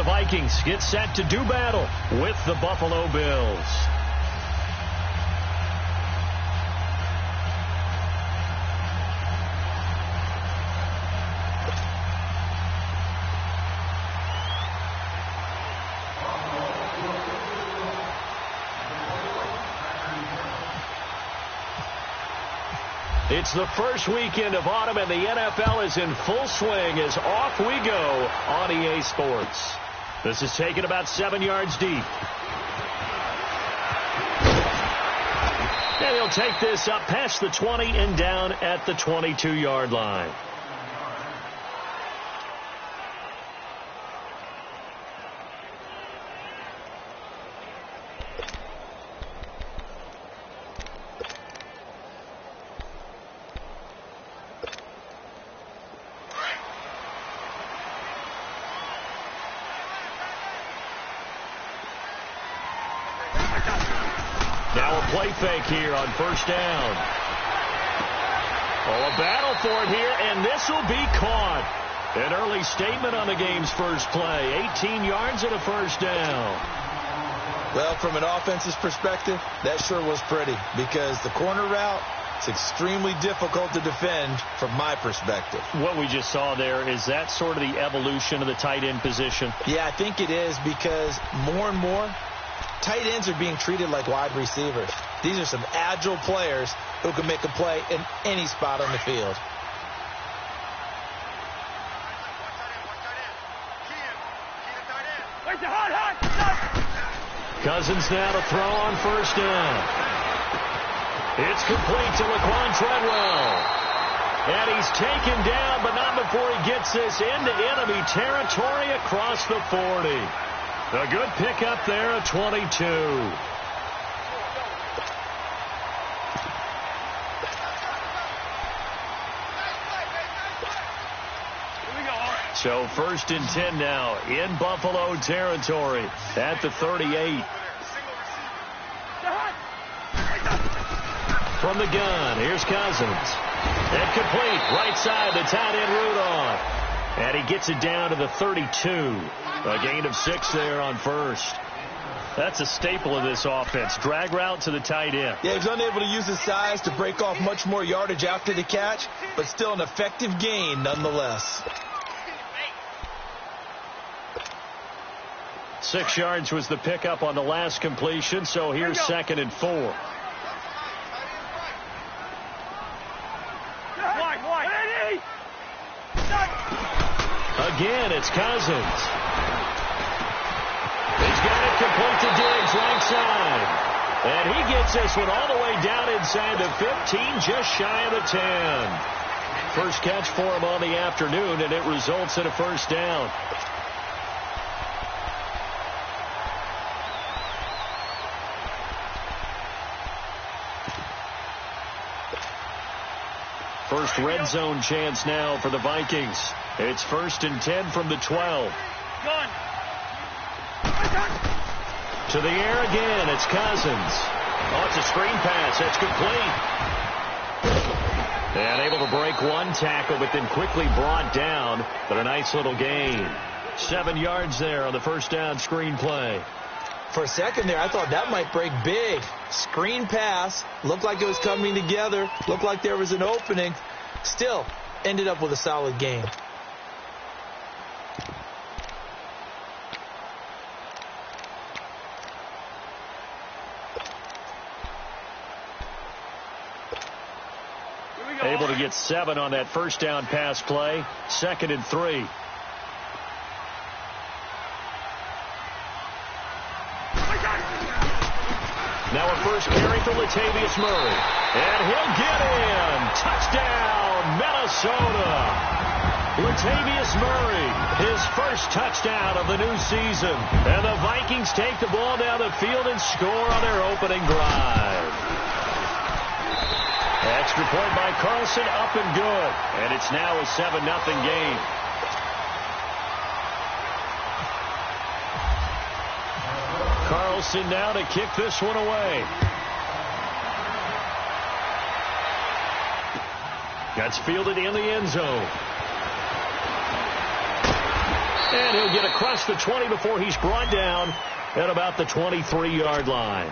the Vikings get set to do battle with the Buffalo Bills. It's the first weekend of autumn, and the NFL is in full swing as off we go on EA Sports. This is taken about 7 yards deep. And he'll take this up past the 20 and down at the 22-yard line. Now a play fake here on first down. Oh, a battle for it here, and this will be caught. An early statement on the game's first play. 18 yards and a first down. Well, from an offense's perspective, that sure was pretty because the corner route is extremely difficult to defend from my perspective. What we just saw there, is that sort of the evolution of the tight end position? Yeah, I think it is because more and more tight ends are being treated like wide receivers. These are some agile players who can make a play in any spot on the field. Cousins now to throw on first down. It's complete to Laquan Treadwell. And he's taken down, but not before he gets this into enemy territory across the 40. A good pickup there at 22. So first and 10 now in Buffalo territory at the 38. From the gun, here's Cousins. And complete, right side, the tight end Rudolph. And he gets it down to the 32. A gain of 6 there on first. That's a staple of this offense. Drag route to the tight end. Yeah, he's unable to use his size to break off much more yardage after the catch, but still an effective gain nonetheless. 6 yards was the pickup on the last completion, so here's second and 4. Again, it's Cousins. He's got it complete to Diggs, right side. And he gets this one all the way down inside the 15, just shy of the 10. First catch for him on the afternoon, and it results in a first down. First red zone chance now for the Vikings. It's first and 10 from the 12. To the air again. It's Cousins. Oh, it's a screen pass. That's complete. And able to break one tackle, but then quickly brought down. But a nice little gain. 7 yards there on the first down screen play. For a second there, I thought that might break big. Screen pass. Looked like it was coming together. Looked like there was an opening. Still, ended up with a solid gain. Able to get 7 on that first down pass play. Second and 3. Now a first carry for Latavius Murray. And he'll get in. Touchdown, Minnesota. Latavius Murray, his first touchdown of the new season. And the Vikings take the ball down the field and score on their opening drive. Extra point by Carlson, up and good. And it's now a 7-0 game. Carlson now to kick this one away. Gets fielded in the end zone. And he'll get across the 20 before he's brought down at about the 23-yard line.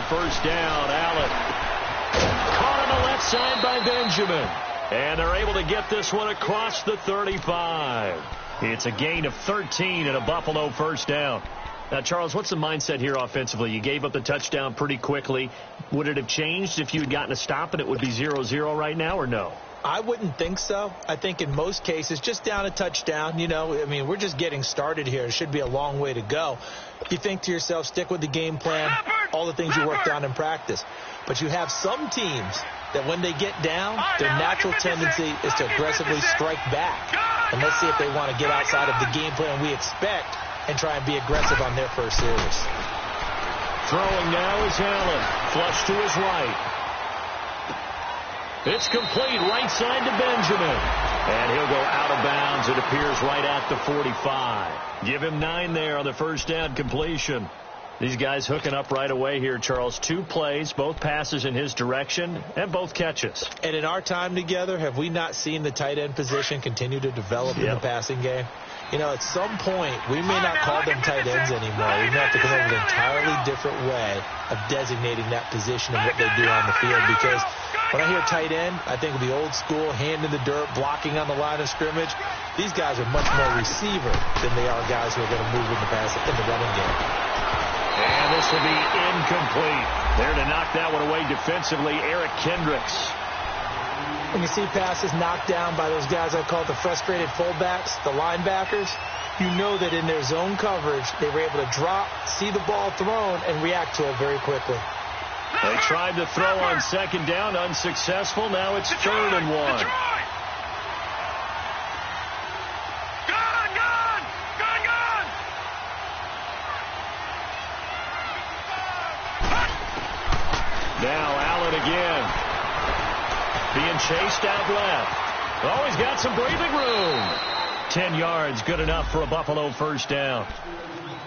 First down, Allen. Caught on the left side by Benjamin. And they're able to get this one across the 35. It's a gain of 13 and a Buffalo first down. Now, Charles, what's the mindset here offensively? You gave up the touchdown pretty quickly. Would it have changed if you had gotten a stop and it would be 0-0 right now, or no? I wouldn't think so. I think in most cases, just down a touchdown, we're just getting started here. It should be a long way to go. You think to yourself, stick with the game plan, all the things you worked on in practice. But you have some teams that when they get down, their natural tendency is to aggressively strike back. And let's see if they want to get outside of the game plan we expect and try and be aggressive on their first series. Throwing now is Allen. Flush to his right. It's complete right side to Benjamin. And he'll go out of bounds. It appears right at the 45. Give him 9 there on the first down completion. These guys hooking up right away here, Charles. 2 plays, both passes in his direction, and both catches. And in our time together, have we not seen the tight end position continue to develop in the passing game? At some point, we may not call them tight ends anymore. We may have to come up with an entirely different way of designating that position and what they do on the field. Because when I hear tight end, I think of the old school, hand in the dirt, blocking on the line of scrimmage. These guys are much more receiver than they are guys who are going to move in the running game. And this will be incomplete. There to knock that one away defensively, Eric Kendricks. When you see passes knocked down by those guys I call the frustrated fullbacks, the linebackers, you know that in their zone coverage, they were able to drop, see the ball thrown, and react to it very quickly. They tried to throw on second down, unsuccessful. Now it's 3rd and 1. Now Allen again. Being chased out left. Oh, he's got some breathing room. 10 yards, good enough for a Buffalo first down.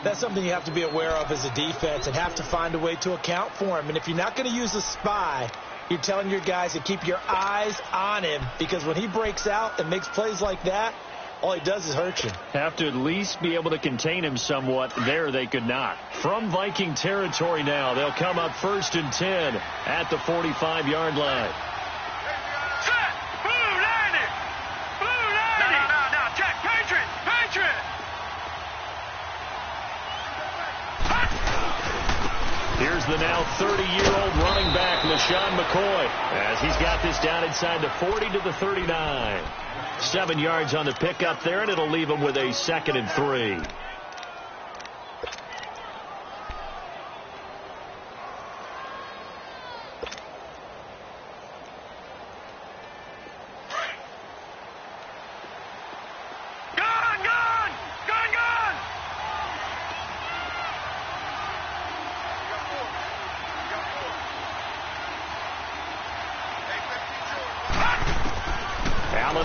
That's something you have to be aware of as a defense and have to find a way to account for him. And if you're not going to use a spy, you're telling your guys to keep your eyes on him, because when he breaks out and makes plays like that, all he does is hurt you. Have to at least be able to contain him somewhat. There they could not. From Viking territory now, they'll come up 1st and 10 at the 45-yard line. Here's the now 30-year-old running back, LaShawn McCoy, as he's got this down inside the 40 to the 39. 7 yards on the pickup there, and it'll leave him with a 2nd and 3.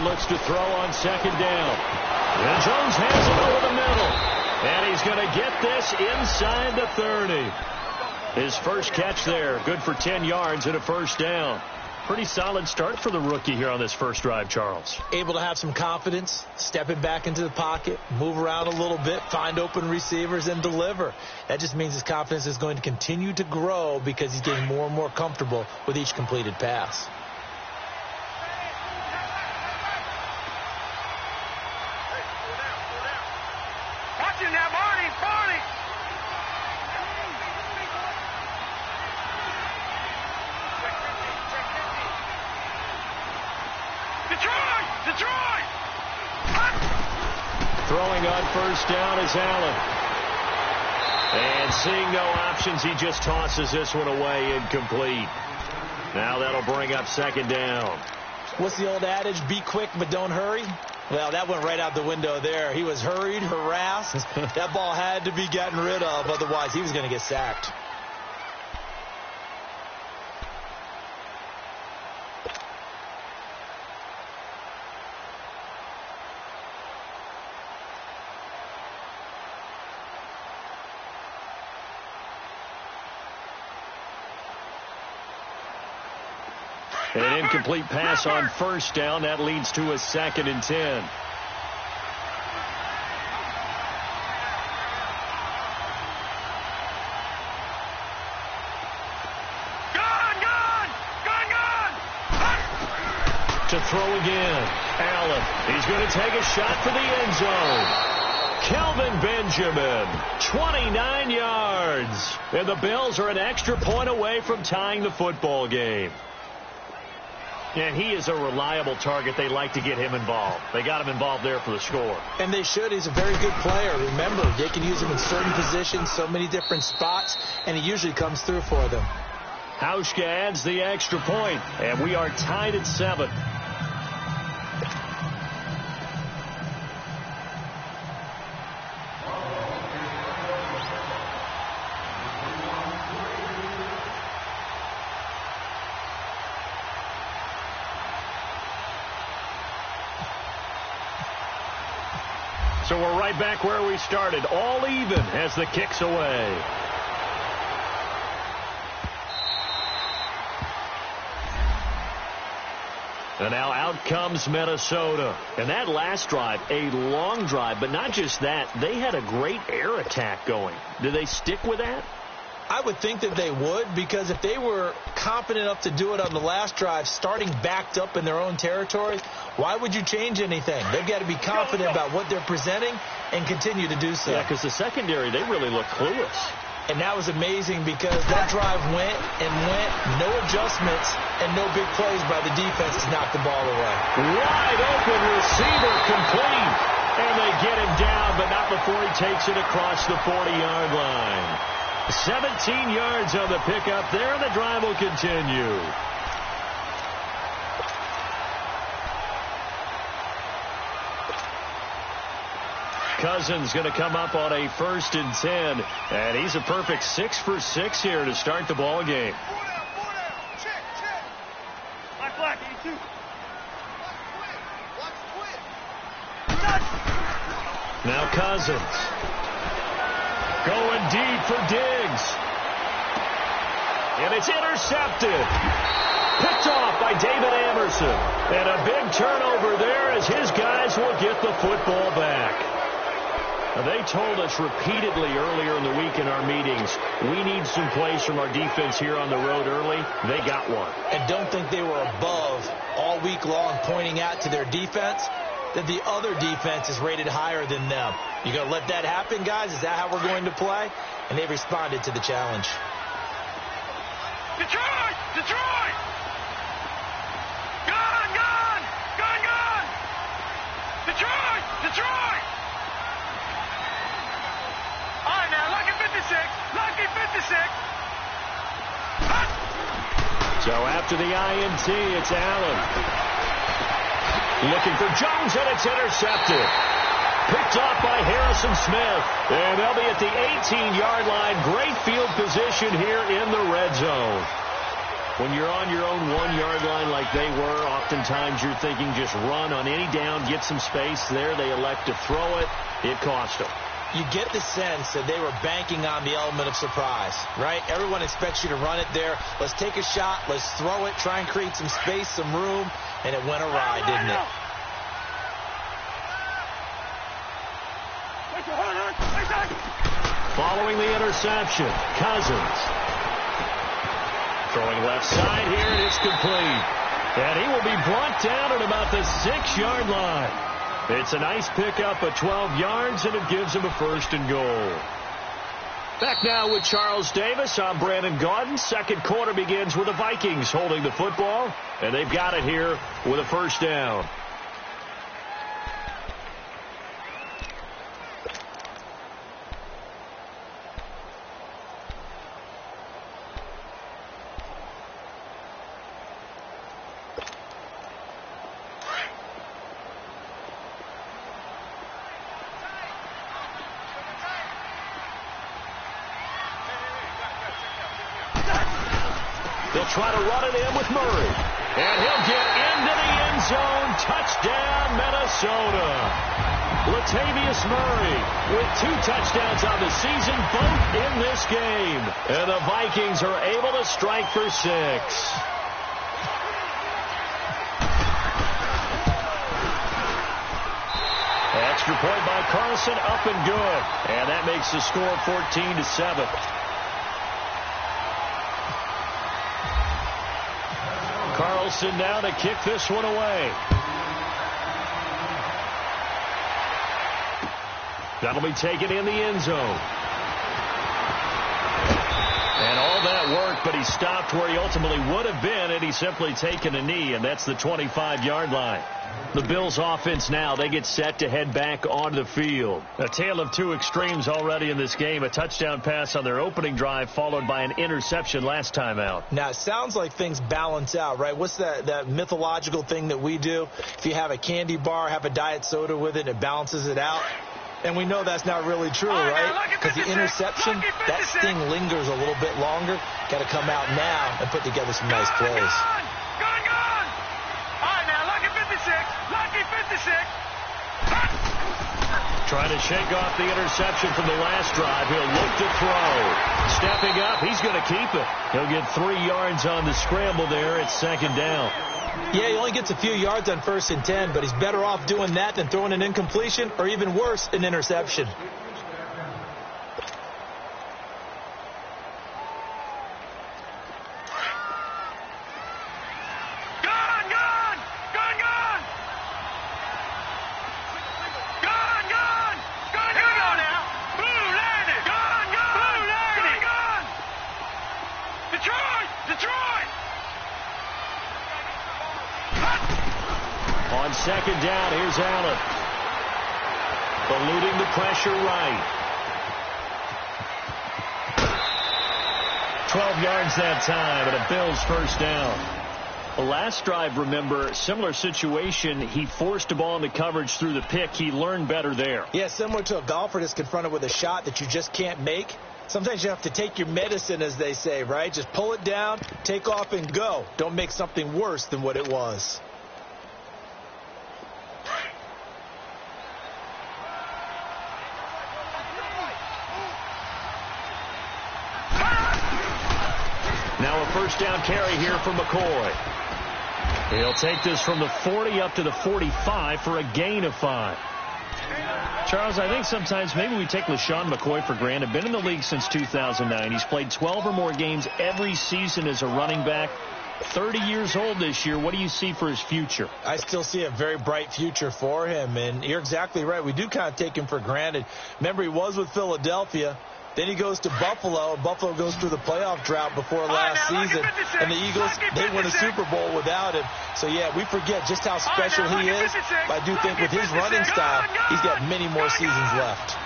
Looks to throw on second down. And Jones has it over the middle. And he's going to get this inside the 30. His first catch there. Good for 10 yards and a first down. Pretty solid start for the rookie here on this first drive, Charles. Able to have some confidence, stepping back into the pocket, move around a little bit, find open receivers, and deliver. That just means his confidence is going to continue to grow because he's getting more and more comfortable with each completed pass. Throwing on first down is Allen. And seeing no options, he just tosses this one away incomplete. Now that'll bring up second down. What's the old adage? Be quick, but don't hurry. Well, that went right out the window there. He was hurried, harassed. That ball had to be gotten rid of. Otherwise, he was going to get sacked. An incomplete pass on first down. That leads to a 2nd and 10. To throw again. Allen. He's going to take a shot for the end zone. Kelvin Benjamin, 29 yards. And the Bills are an extra point away from tying the football game. And he is a reliable target. They like to get him involved. They got him involved there for the score. And they should. He's a very good player. Remember, they can use him in certain positions, so many different spots, and he usually comes through for them. Hauschka adds the extra point, and we are tied at 7. So we're right back where we started, all even as the kick's away. And now out comes Minnesota. And that last drive, a long drive, but not just that, they had a great air attack going. Did they stick with that? I would think that they would, because if they were confident enough to do it on the last drive, starting backed up in their own territory, why would you change anything? They've got to be confident about what they're presenting and continue to do so. Yeah, because the secondary, they really look clueless. And that was amazing because that drive went and went, no adjustments, and no big plays by the defense to knock the ball away. Wide open receiver complete. And they get him down, but not before he takes it across the 40-yard line. 17 yards on the pickup there, and the drive will continue. Cousins going to come up on a 1st and 10, and he's a perfect 6 for 6 here to start the ball game. Now Cousins. Going deep for Diggs. And it's intercepted. Picked off by David Anderson. And a big turnover there as his guys will get the football back. Now, they told us repeatedly earlier in the week in our meetings, we need some plays from our defense here on the road early. They got one. And don't think they were above all week long pointing out to their defense that the other defense is rated higher than them. You going to let that happen, guys? Is that how we're going to play? And they responded to the challenge. Detroit! Detroit! Gone! Gone! Gone! Gone! Detroit! Detroit! All right, now, lucky 56. Lucky 56. So after the INT, it's Allen. Looking for Jones, and it's intercepted. Picked off by Harrison Smith. And they'll be at the 18-yard line. Great field position here in the red zone. When you're on your own 1-yard line like they were, oftentimes you're thinking just run on any down, get some space there. They elect to throw it. It cost them. You get the sense that they were banking on the element of surprise, right? Everyone expects you to run it there. Let's take a shot. Let's throw it. Try and create some space, some room. And it went awry, didn't it? Following the interception, Cousins. Throwing left side here, and it's complete. And he will be brought down at about the 6-yard line. It's a nice pickup of 12 yards, and it gives him a 1st and goal. Back now with Charles Davis. I'm Brandon Gaudin. Second quarter begins with the Vikings holding the football, and they've got it here with a 1st down. They'll try to run it in with Murray. And he'll get into the end zone. Touchdown, Minnesota. Latavius Murray with 2 touchdowns on the season, both in this game. And the Vikings are able to strike for 6. Extra point by Carlson, up and good. And that makes the score 14-7. Carlson now to kick this one away. That'll be taken in the end zone. And all that work, but he stopped where he ultimately would have been had he simply taken a knee, and that's the 25-yard line. The Bills' offense now, they get set to head back onto the field. A tale of 2 extremes already in this game. A touchdown pass on their opening drive, followed by an interception last time out. Now, it sounds like things balance out, right? What's that mythological thing that we do? If you have a candy bar, have a diet soda with it, it balances it out. And we know that's not really true, right? Because the interception, that sting lingers a little bit longer. Got to come out now and put together some nice plays. Gone! All right, now, lucky 56. Trying to shake off the interception from the last drive. He'll look to throw. Stepping up, he's going to keep it. He'll get 3 yards on the scramble there at 2nd down. Yeah, he only gets a few yards on 1st and 10, but he's better off doing that than throwing an incompletion or even worse, an interception. On 2nd down, here's Allen. Eluding the pressure right. 12 yards that time, and a Bills 1st down. The last drive, remember, similar situation. He forced a ball into coverage through the pick. He learned better there. Yeah, similar to a golfer that's confronted with a shot that you just can't make. Sometimes you have to take your medicine, as they say, right? Just pull it down, take off, and go. Don't make something worse than what it was. Now a 1st down carry here from McCoy. He'll take this from the 40 up to the 45 for a gain of 5. Charles, I think sometimes maybe we take LaShawn McCoy for granted. Been in the league since 2009. He's played 12 or more games every season as a running back. 30 years old this year. What do you see for his future? I still see a very bright future for him, and you're exactly right. We do kind of take him for granted. Remember, he was with Philadelphia. Then he goes to Buffalo, and Buffalo goes through the playoff drought before last season. And the Eagles, they win a Super Bowl without him. So, yeah, we forget just how special he is. But I do think with his running style, he's got many more seasons left.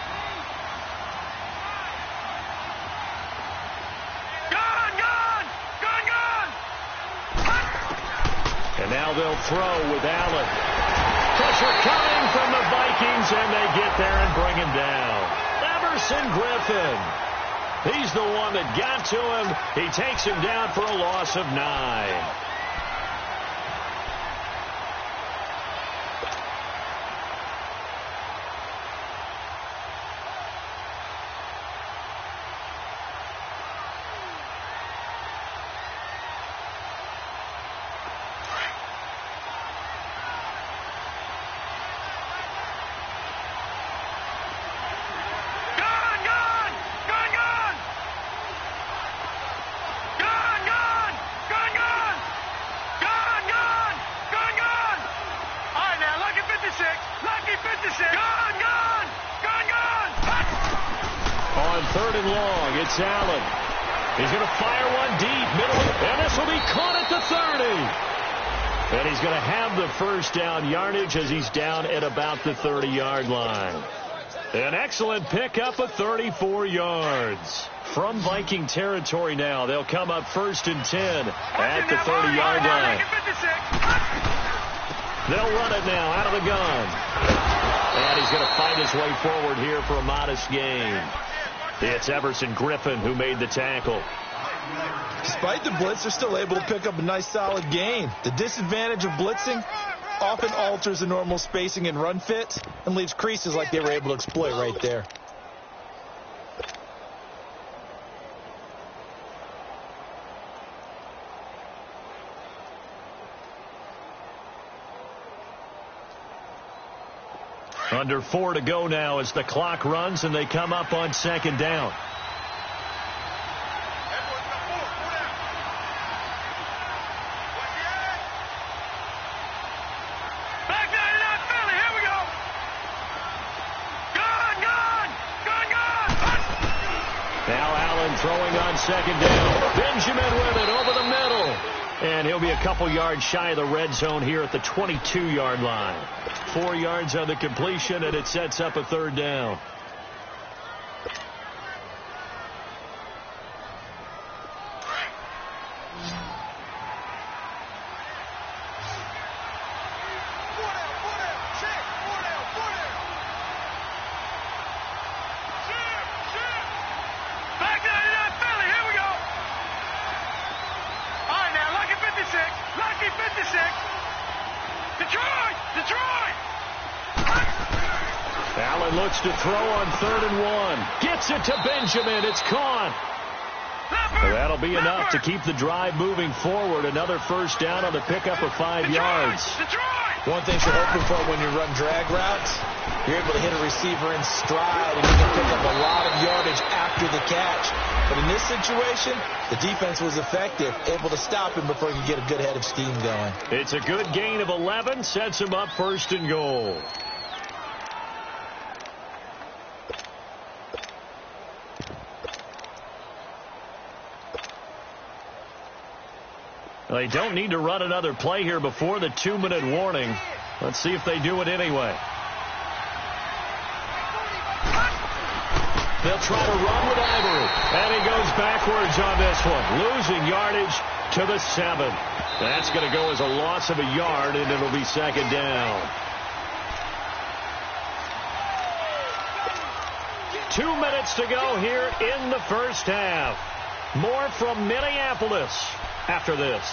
And now they'll throw with Allen. Pressure coming from the Vikings, and they get there and bring him down. Griffin. He's the one that got to him. He takes him down for a loss of 9. On 3rd and long, it's Allen. He's going to fire one deep, middle, and this will be caught at the 30. And he's going to have the 1st down yardage as he's down at about the 30-yard line. An excellent pickup of 34 yards. From Viking territory now, they'll come up 1st and 10 at the 30-yard line. They'll run it now out of the gun. And he's going to fight his way forward here for a modest gain. It's Everson Griffin who made the tackle. Despite the blitz, they're still able to pick up a nice solid gain. The disadvantage of blitzing often alters the normal spacing and run fits and leaves creases like they were able to exploit right there. Under 4 to go now as the clock runs and they come up on second down. Throwing on second down. Benjamin with it over the middle. And he'll be a couple yards shy of the red zone here at the 22-yard line. 4 yards on the completion, and it sets up a third down. Allen looks to throw on 3rd and 1. Gets it to Benjamin. It's caught. That'll be enough to keep the drive moving forward. Another first down on the pickup of 5 yards. One thing you're hoping for when you run drag routes, you're able to hit a receiver in stride and you can pick up a lot of yardage after the catch. But in this situation, the defense was effective, able to stop him before he could get a good head of steam going. It's a good gain of 11, sets him up 1st and goal. They don't need to run another play here before the 2-minute warning. Let's see if they do it anyway. They'll try to run with Ivory. And he goes backwards on this one. Losing yardage to the 7. That's going to go as a loss of a yard, and it'll be second down. 2 minutes to go here in the first half. More from Minneapolis after this.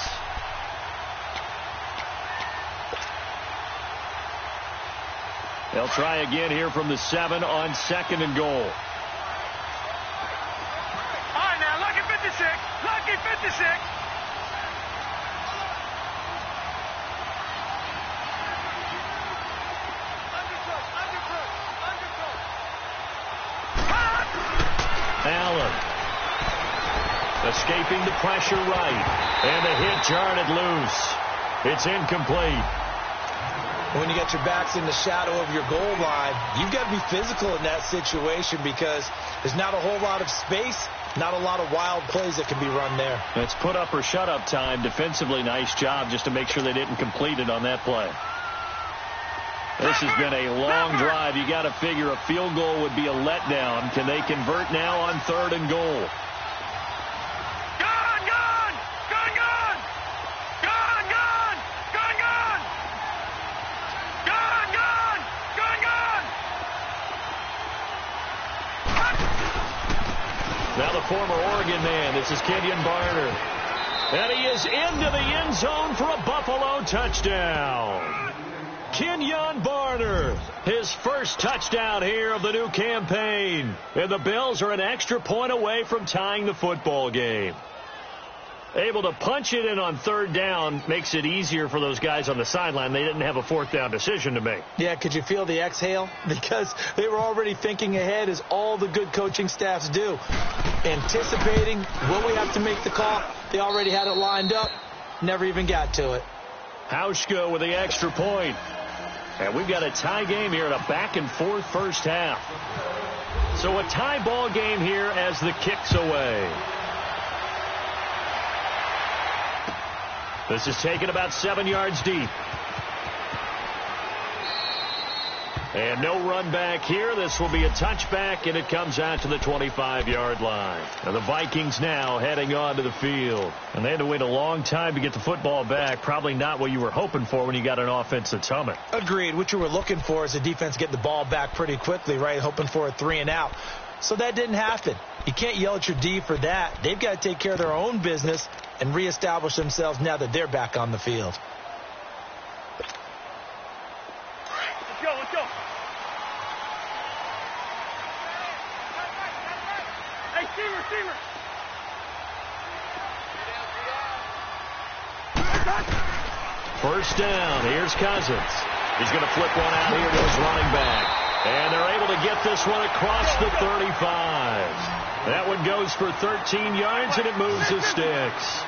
They'll try again here from the 7 on 2nd and goal. All right, now, lucky 56. Lucky 56. Allen escaping the pressure right. And the hit jarred loose. It's incomplete. When you get your backs in the shadow of your goal line, you've got to be physical in that situation because there's not a whole lot of space, not a lot of wild plays that can be run there. It's put up or shut up time. Defensively, nice job just to make sure they didn't complete it on that play. This has been a long drive. You got to figure a field goal would be a letdown. Can they convert now on 3rd and goal? Now the former Oregon man, this is Kenyon Barner. And he is into the end zone for a Buffalo touchdown. Kenyon Barner, his first touchdown here of the new campaign. And the Bills are an extra point away from tying the football game. Able to punch it in on 3rd down makes it easier for those guys on the sideline. They didn't have a 4th down decision to make. Yeah, could you feel the exhale? Because they were already thinking ahead, as all the good coaching staffs do. Anticipating, will we have to make the call? They already had it lined up. Never even got to it. Hauschka with the extra point. And we've got a tie game here in a back-and-forth first half. So a tie ball game here as the kick's away. This is taken about 7 yards deep. And no run back here. This will be a touchback, and it comes out to the 25-yard line. Now the Vikings now heading onto the field. And they had to wait a long time to get the football back. Probably not what you were hoping for when you got an offense that's humming. Agreed. What you were looking for is the defense getting the ball back pretty quickly, right? Hoping for a 3 and out. So that didn't happen. You can't yell at your D for that. They've got to take care of their own business and reestablish themselves now that they're back on the field. Let's go, let's go. Hey, receiver. First down. Here's Cousins. He's going to flip one out here to his running back. And they're able to get this one across the 35. That one goes for 13 yards, and it moves the sticks.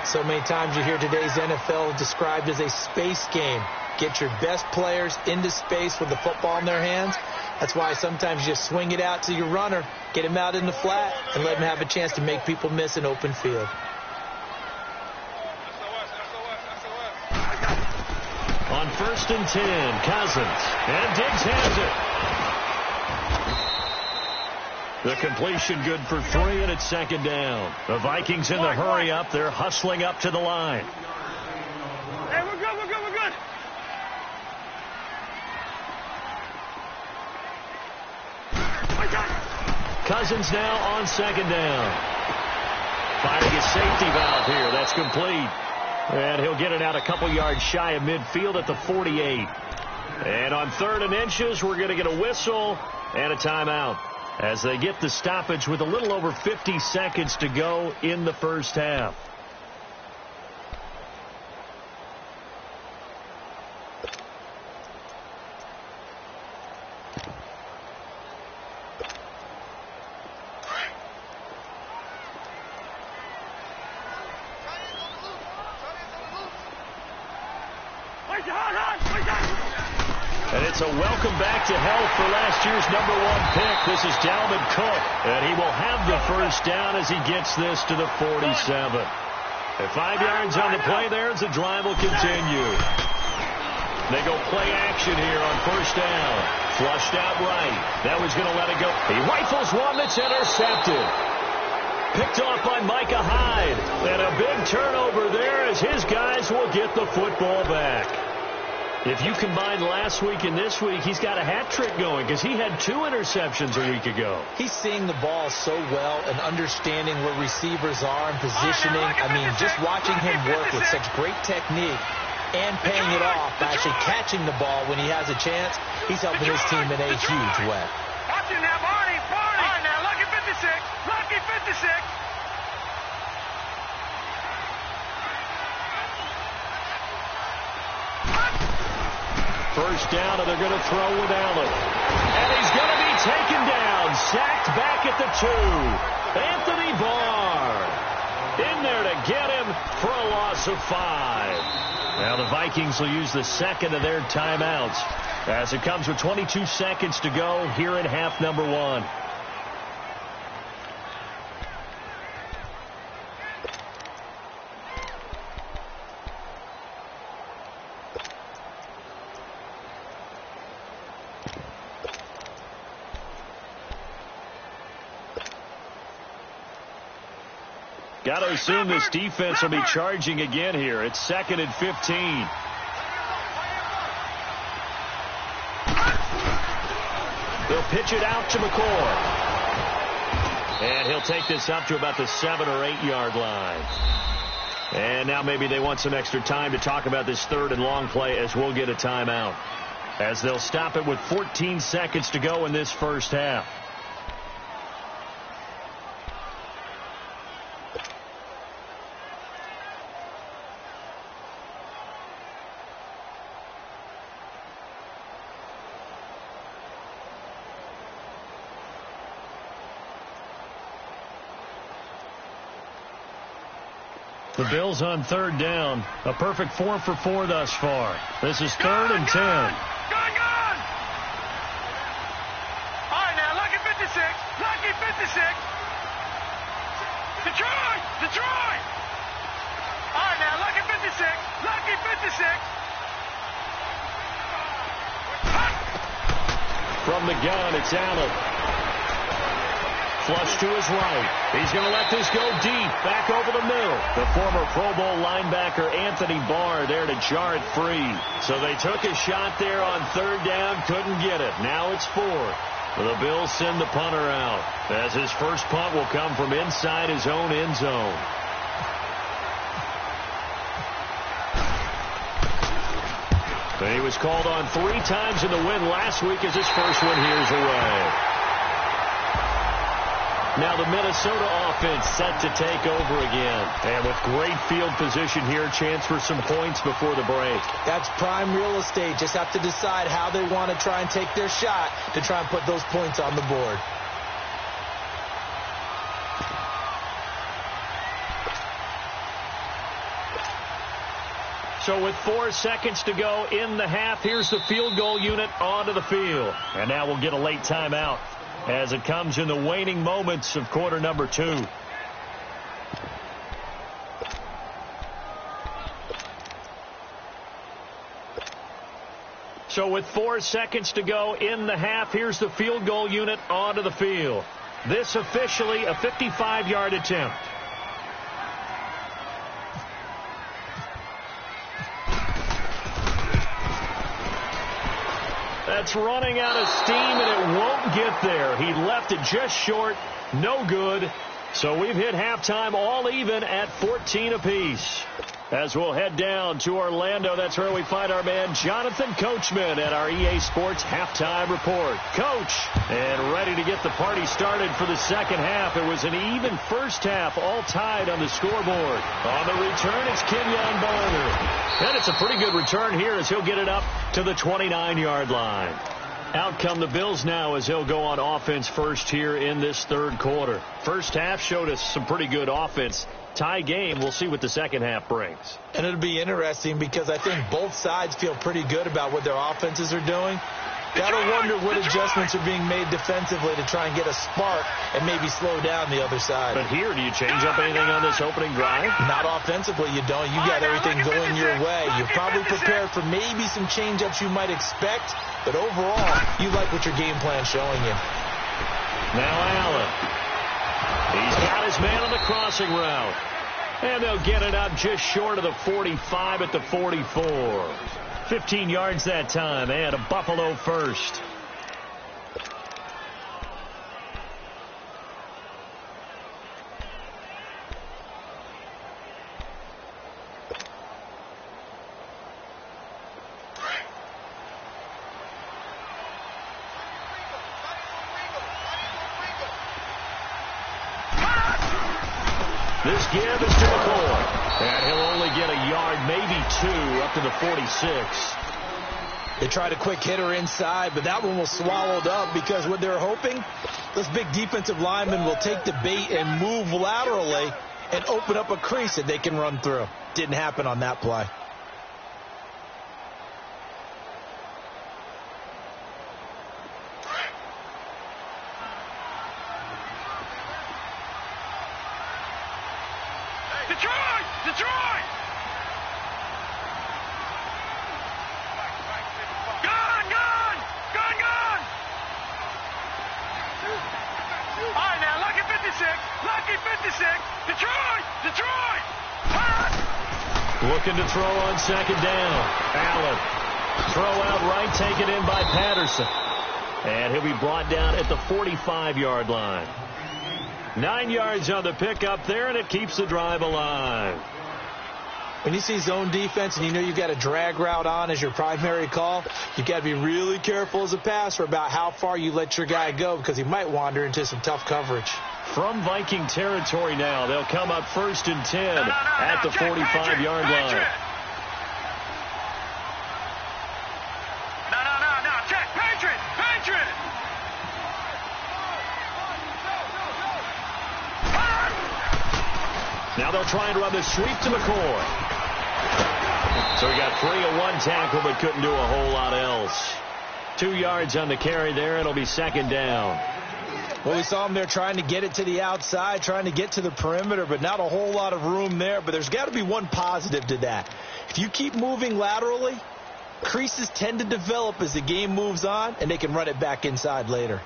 So many times you hear today's NFL described as a space game. Get your best players into space with the football in their hands. That's why sometimes you just swing it out to your runner, get him out in the flat, and let him have a chance to make people miss an open field. On 1st and 10, Cousins. And Diggs has it. The completion good for 3, and it's 2nd down. The Vikings in the hurry up. They're hustling up to the line. Hey, we're good. Cousins now on 2nd down. Finding a safety valve here. That's complete. And he'll get it out a couple yards shy of midfield at the 48. And on 3rd and inches, we're going to get a whistle and a timeout as they get the stoppage with a little over 50 seconds to go in the first half. And it's a welcome back to health for last year's #1 pick. This is Dalvin Cook, and he will have the first down as he gets this to the 47. At 5 yards on the play there as the drive will continue. They go play action here on 1st down. Flushed out right. That was going to let it go. He rifles one that's intercepted. Picked off by Micah Hyde. And a big turnover there as his guys will get the football back. If you combine last week and this week, he's got a hat trick going because he had 2 interceptions a week ago. He's seeing the ball so well and understanding where receivers are and positioning. I mean, just watching him work with such great technique and paying it off by actually catching the ball when he has a chance, he's helping his team in a huge way. Watch it now, Barney. All right, now, lucky 56. Lucky 56. First down, and they're going to throw with Allen. And he's going to be taken down. Sacked back at the 2. Anthony Barr in there to get him for a loss of 5. Now the Vikings will use the 2nd of their timeouts as it comes with 22 seconds to go here in half number 1. Got to assume this defense will be charging again here. It's 2nd and 15. They'll pitch it out to McCoy. And he'll take this up to about the 7 or 8 yard line. And now maybe they want some extra time to talk about this 3rd and long play as we'll get a timeout. As they'll stop it with 14 seconds to go in this first half. The Bills on 3rd down. A perfect 4 for 4 thus far. This is 3rd and 10. Gone! All right, now, lucky 56. Lucky 56. Detroit! All right, now, lucky 56. Lucky 56. From the gun, it's Allen. Flush to his right. He's going to let this go deep, back over the middle. The former Pro Bowl linebacker Anthony Barr there to jar it free. So they took a shot there on 3rd down, couldn't get it. Now it's 4th. The Bills send the punter out, as his first punt will come from inside his own end zone. He was called on 3 times in the win last week as his first one here's away. Now the Minnesota offense set to take over again. And with great field position here, chance for some points before the break. That's prime real estate. Just have to decide how they want to try and take their shot to try and put those points on the board. So with 4 seconds to go in the half, here's the field goal unit onto the field. And now we'll get a late timeout as it comes in the waning moments of quarter number 2. So with 4 seconds to go in the half, here's the field goal unit onto the field. This officially a 55-yard attempt. That's running out of steam, and it won't get there. He left it just short. No good. So we've hit halftime all even at 14 apiece. As we'll head down to Orlando, that's where we find our man Jonathan Coachman at our EA Sports Halftime Report. Coach, and ready to get the party started for the second half. It was an even first half, all tied on the scoreboard. On the return, it's Kenyon Barner. And it's a pretty good return here as he'll get it up to the 29-yard line. Out come the Bills now as they'll go on offense first here in this third quarter. First half showed us some pretty good offense. Tie game. We'll see what the second half brings. And it'll be interesting because I think both sides feel pretty good about what their offenses are doing. Got to wonder what adjustments are being made defensively to try and get a spark and maybe slow down the other side. But here, do you change up anything on this opening drive? Not offensively, you don't. You got everything going your way. You're probably prepared for maybe some change-ups you might expect, but overall, you like what your game plan's showing you. Now Allen. He's got his man on the crossing route. And they'll get it up just short of the 45 at the 44. 15 yards that time, and a Buffalo first. This give is to McCoy. And he'll only get a yard, maybe 2, up to the 46. They tried a quick hitter inside, but that one was swallowed up because what they're hoping, those big defensive linemen will take the bait and move laterally and open up a crease that they can run through. Didn't happen on that play. Looking to throw on second down. Allen. Throw out right, taken in by Patterson. And he'll be brought down at the 45-yard line. 9 yards on the pickup there, and it keeps the drive alive. When you see zone defense and you know you've got a drag route on as your primary call, you've got to be really careful as a passer about how far you let your guy go because he might wander into some tough coverage. From Viking territory now, they'll come up 1st and 10 at the 45-yard line. Check, Patriot! Now they'll try and run the sweep to McCoy. So he got 3 of 1 tackle, but couldn't do a whole lot else. 2 yards on the carry there, it'll be second down. Well, we saw him there trying to get it to the outside, trying to get to the perimeter, but not a whole lot of room there. But there's got to be one positive to that. If you keep moving laterally, creases tend to develop as the game moves on, and they can run it back inside later.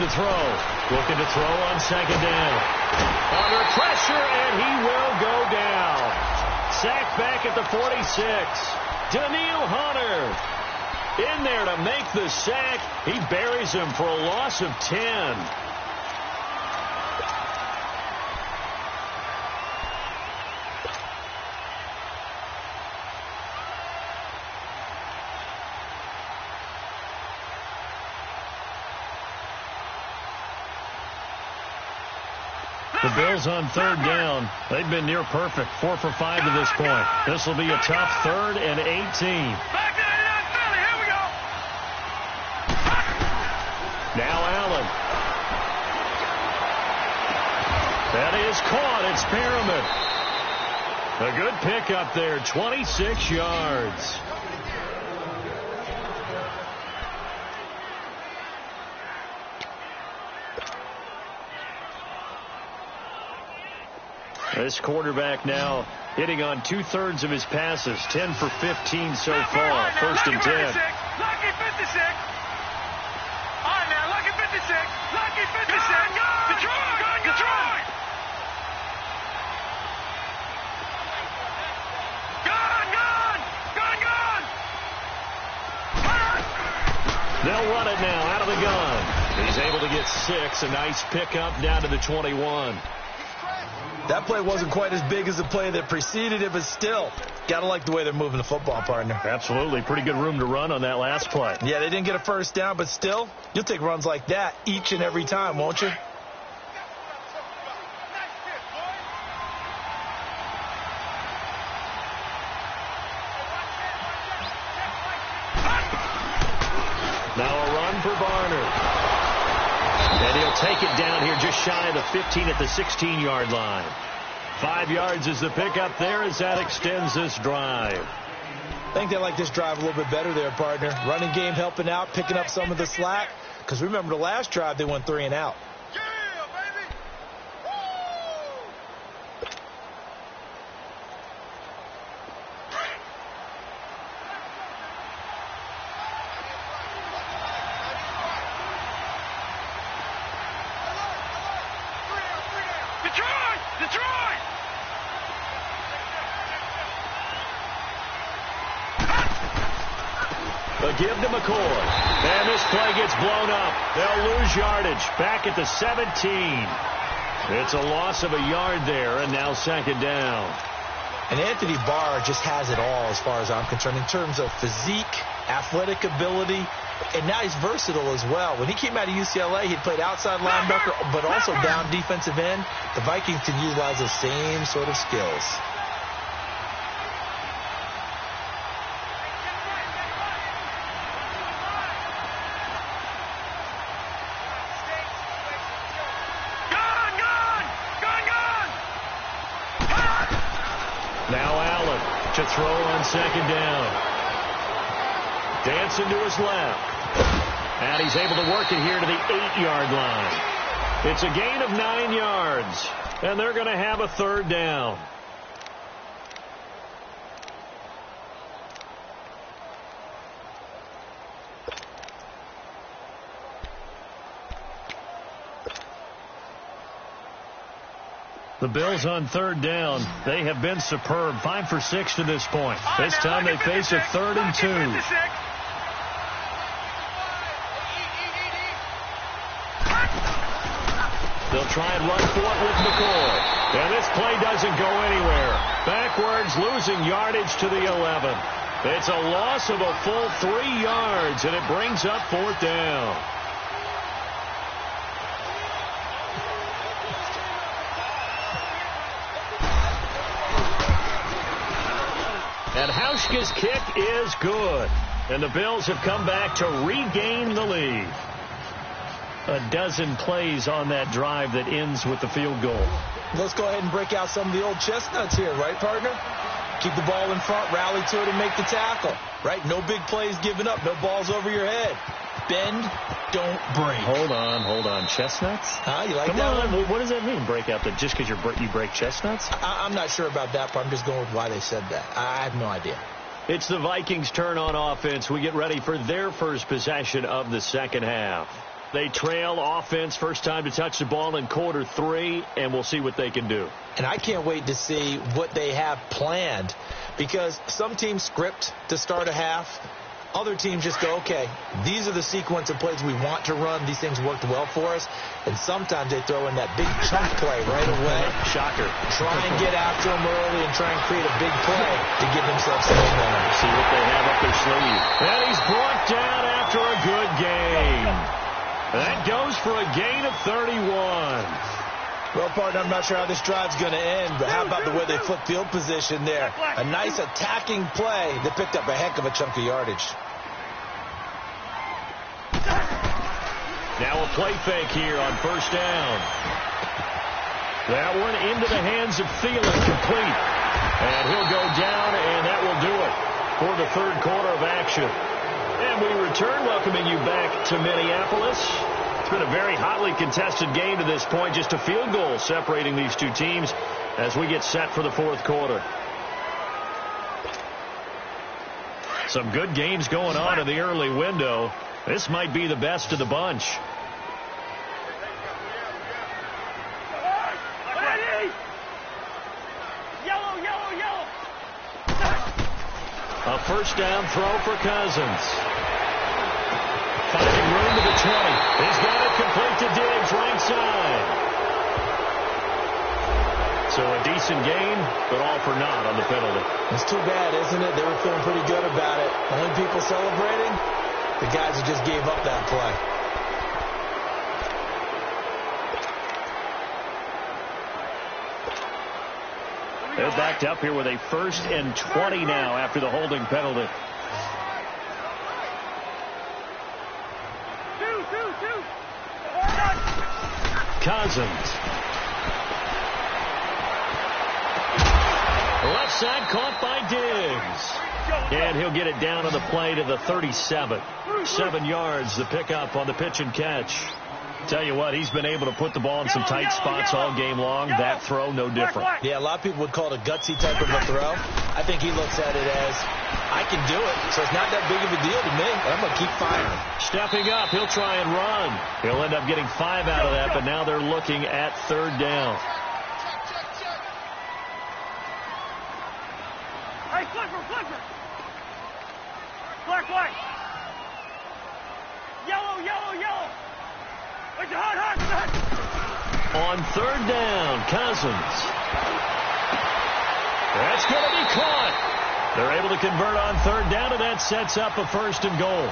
to throw. Looking to throw on second down. Under pressure, and he will go down. Sacked back at the 46. Daniil Hunter in there to make the sack. He buries him for a loss of 10. The Bills on third down. They've been near perfect. 4 for 5 to this point. This will be a tough 3rd and 18. Back to 89 Philly. Here we go. Now Allen. That is caught. It's Perriman. A good pickup there. 26 yards. This quarterback now hitting on 2/3 of his passes. 10 for 15 so far. 1st and 10. Lucky 56. All right, now, lucky 56. Lucky 56. Detroit. Detroit. Gone. They'll run it now out of the gun. He's able to get 6. A nice pickup down to the 21. That play wasn't quite as big as the play that preceded it, but still, got to like the way they're moving the football, partner. Absolutely. Pretty good room to run on that last play. Yeah, they didn't get a first down, but still, you'll take runs like that each and every time, won't you? Now a run for Barner. And he'll take it down here just shy of the 15 at the 16-yard line. 5 yards is the pickup there as that extends this drive. I think they like this drive a little bit better there, partner. Running game helping out, picking up some of the slack. Because remember the last drive, they went 3 and out. Give to McCoy. And this play gets blown up. They'll lose yardage. Back at the 17. It's a loss of a yard there, and now 2nd down. And Anthony Barr just has it all as far as I'm concerned in terms of physique, athletic ability, and now he's versatile as well. When he came out of UCLA, he played outside linebacker, but also down defensive end. The Vikings can utilize those same sort of skills. To throw on 2nd down. Dancing to his left. And he's able to work it here to the 8-yard line. It's a gain of 9 yards. And they're going to have a 3rd down. The Bills on 3rd down. They have been superb. 5 for 6 to this point. This time they face a 3rd and 2. They'll try and run for it with McCoy. And this play doesn't go anywhere. Backwards, losing yardage to the 11. It's a loss of a full 3 yards, and it brings up 4th down. And Hauschka's kick is good. And the Bills have come back to regain the lead. A dozen plays on that drive that ends with the field goal. Let's go ahead and break out some of the old chestnuts here, right, partner? Keep the ball in front, rally to it, and make the tackle. Right? No big plays given up. No balls over your head. Bend, don't break. Hold on. Chestnuts? You like Come that on. one? What does that mean, break out? That just because you break chestnuts? I'm not sure about that, but I'm just going with why they said that. I have no idea. It's the Vikings' turn on offense. We get ready for their first possession of the 2nd half. They trail offense first time to touch the ball in quarter 3, and we'll see what they can do. And I can't wait to see what they have planned, because some teams script to start a half. Other teams just go, okay, these are the sequence of plays we want to run. These things worked well for us. And sometimes they throw in that big chunk play right away. Shocker. Try and get after them early and try and create a big play to give themselves some momentum. See what they have up their sleeve. And he's brought down after a good game. That goes for a gain of 31. Well, partner, I'm not sure how this drive's going to end, but how about the way they flip field position there? A nice attacking play that picked up a heck of a chunk of yardage. Now a play fake here on first down. That one into the hands of Thielen, complete. And he'll go down, and that will do it for the third quarter of action. And we return, welcoming you back to Minneapolis. It's been a very hotly contested game to this point. Just a field goal separating these two teams as we get set for the fourth quarter. Some good games going on in the early window. This might be the best of the bunch. Yellow, yellow, yellow. A first down throw for Cousins. Finding room to the 20. He's got it complete to Diggs, right side. So a decent game, but all for naught on the penalty. It's too bad, isn't it? They were feeling pretty good about it. Only people celebrating, the guys who just gave up that play. They're backed up here with a 1st and 20 now after the holding penalty. Cousins. Left side caught by Diggs. And he'll get it down on the play to the 37. 7 yards, the pickup on the pitch and catch. Tell you what, he's been able to put the ball in some tight spots all game long. That throw, no different. Yeah, a lot of people would call it a gutsy type of a throw. I think he looks at it as, I can do it, so it's not that big of a deal to me, and I'm going to keep firing. Stepping up, he'll try and run. He'll end up getting 5 out of that, but now they're looking at 3rd down. Hey, flipper, flipper. Black, white. Yellow, yellow, yellow. It's hot, hot, hot. On 3rd down, Cousins. That's going to be caught. They're able to convert on 3rd down, and that sets up a 1st and goal.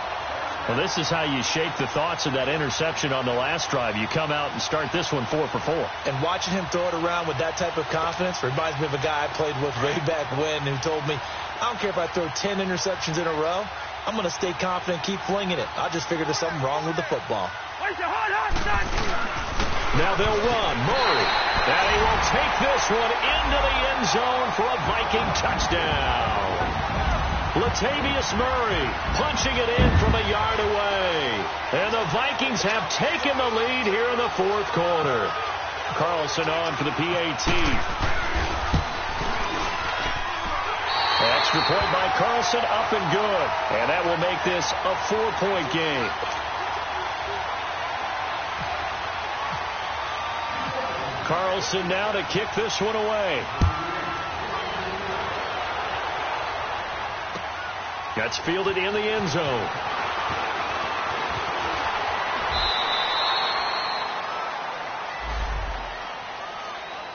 Well, this is how you shake the thoughts of that interception on the last drive. You come out and start this one 4 for 4. And watching him throw it around with that type of confidence reminds me of a guy I played with way back when who told me, I don't care if I throw 10 interceptions in a row. I'm going to stay confident, keep flinging it. I just figured there's something wrong with the football. Now they'll run. Murray. And he will take this one into the end zone for a Viking touchdown. Latavius Murray punching it in from a yard away. And the Vikings have taken the lead here in the fourth quarter. Carlson on for the PAT. Extra point by Carlson, up and good. And that will make this a 4-point game. Carlson now to kick this one away. That's fielded in the end zone.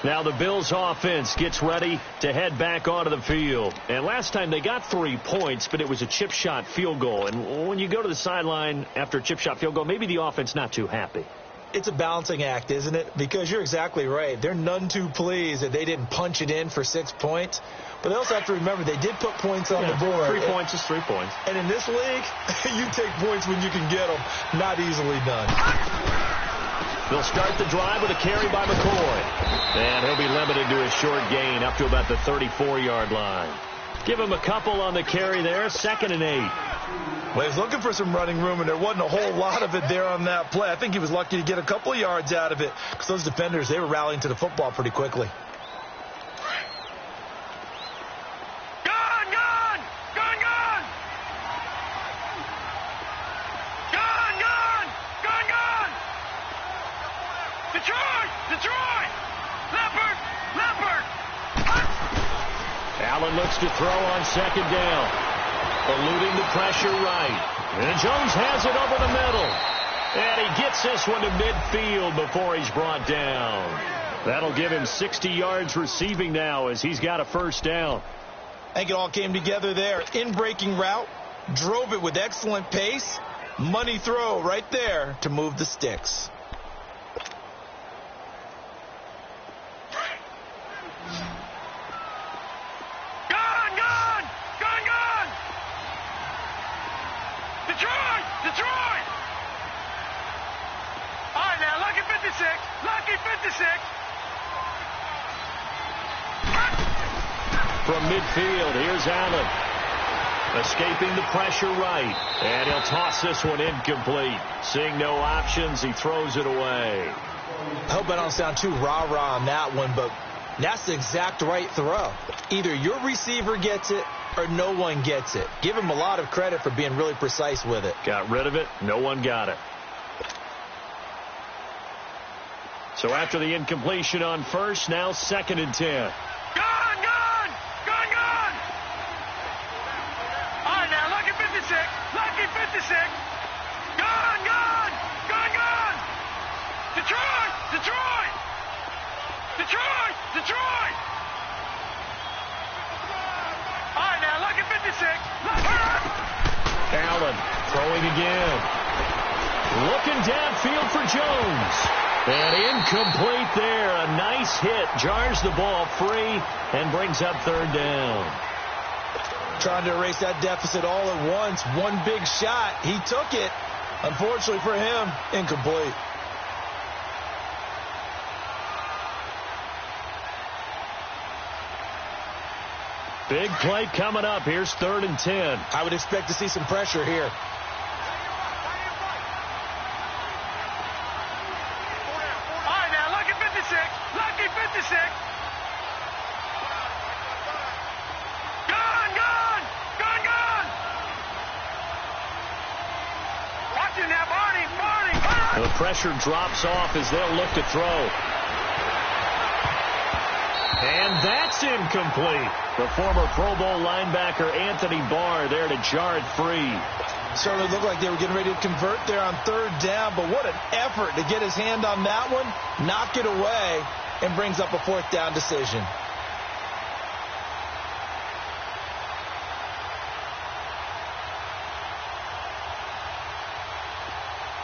Now the Bills offense gets ready to head back onto the field. And last time they got 3 points, but it was a chip shot field goal. And when you go to the sideline after a chip shot field goal, maybe the offense not too happy. It's a balancing act, isn't it? Because you're exactly right. They're none too pleased that they didn't punch it in for 6 points. But they also have to remember they did put points on the board. 3 points is 3 points. And in this league, you take points when you can get them. Not easily done. They'll start the drive with a carry by McCoy. And he'll be limited to a short gain up to about the 34-yard line. Give him a couple on the carry there. 2nd and 8. Well, he was looking for some running room, and there wasn't a whole lot of it there on that play. I think he was lucky to get a couple of yards out of it because those defenders, they were rallying to the football pretty quickly. Gone, gone! Gone, gone! Gone, gone! Gone, gone! Allen looks to throw on second down. Eluding the pressure right. And Jones has it over the middle. And he gets this one to midfield before he's brought down. That'll give him 60 yards receiving now as he's got a first down. I think it all came together there. In-breaking route. Drove it with excellent pace. Money throw right there to move the sticks. Detroit! All right, now, lucky 56. Lucky 56. From midfield, here's Allen. Escaping the pressure right. And he'll toss this one incomplete. Seeing no options, he throws it away. I hope I don't sound too rah-rah on that one, but that's the exact right throw. Either your receiver gets it or no one gets it. Give him a lot of credit for being really precise with it. Got rid of it. No one got it. So after the incompletion on first, now 2nd and 10. Gone! All right, now, lucky 56. Lucky 56. Gone! Detroit! All right, now, lucky 56. Allen throwing again. Looking downfield for Jones. And incomplete there. A nice hit. Jars the ball free and brings up 3rd down. Trying to erase that deficit all at once. One big shot. He took it. Unfortunately for him, incomplete. Big play coming up. Here's 3rd and 10. I would expect to see some pressure here. All right, now, lucky 56. Lucky 56. Gone! Watch it now, Barney. The pressure drops off as they'll look to throw. And that's incomplete. The former Pro Bowl linebacker Anthony Barr there to jar it free. Certainly looked like they were getting ready to convert there on 3rd down, but what an effort to get his hand on that one, knock it away, and brings up a 4th down decision.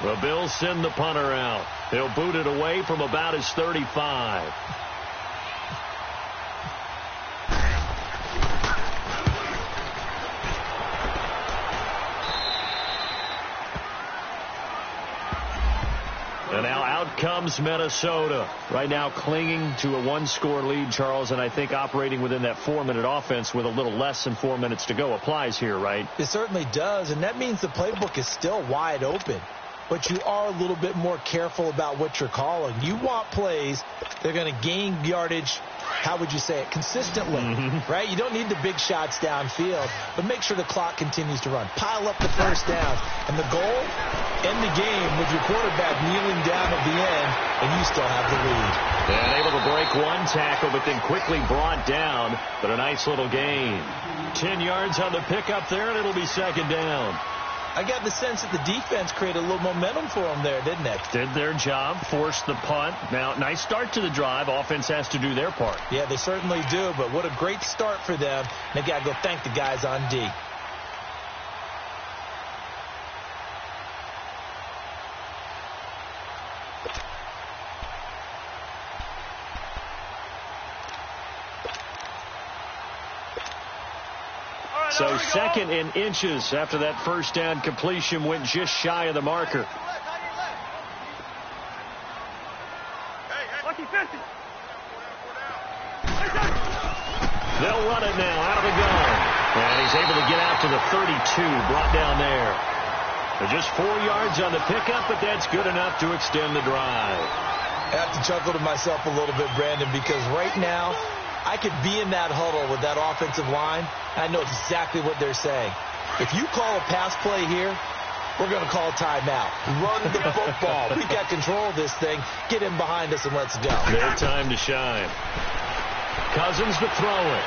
The Bills send the punter out. They'll boot it away from about his 35. And now out comes Minnesota. Right now clinging to a 1-score lead, Charles, and I think operating within that 4-minute offense with a little less than 4 minutes to go applies here, right? It certainly does, and that means the playbook is still wide open. But you are a little bit more careful about what you're calling. You want plays that are going to gain yardage, how would you say it, consistently, right? You don't need the big shots downfield, but make sure the clock continues to run. Pile up the first down. And the goal, end the game with your quarterback kneeling down at the end, and you still have the lead. And able to break one tackle, but then quickly brought down. But a nice little gain. 10 yards on the pickup there, and it'll be 2nd down. I got the sense that the defense created a little momentum for them there, didn't it? Did their job, forced the punt. Now, nice start to the drive. Offense has to do their part. Yeah, they certainly do, but what a great start for them. They got to go thank the guys on D. So 2nd and inches after that first down completion went just shy of the marker. They'll run it now out of the gun. And he's able to get out to the 32, brought down there. Just 4 yards on the pickup, but that's good enough to extend the drive. I have to chuckle to myself a little bit, Brandon, because right now I could be in that huddle with that offensive line. I know exactly what they're saying. If you call a pass play here, we're going to call a timeout. Run the football. We've got control of this thing. Get in behind us and let's go. Their time to shine. Cousins to throw it.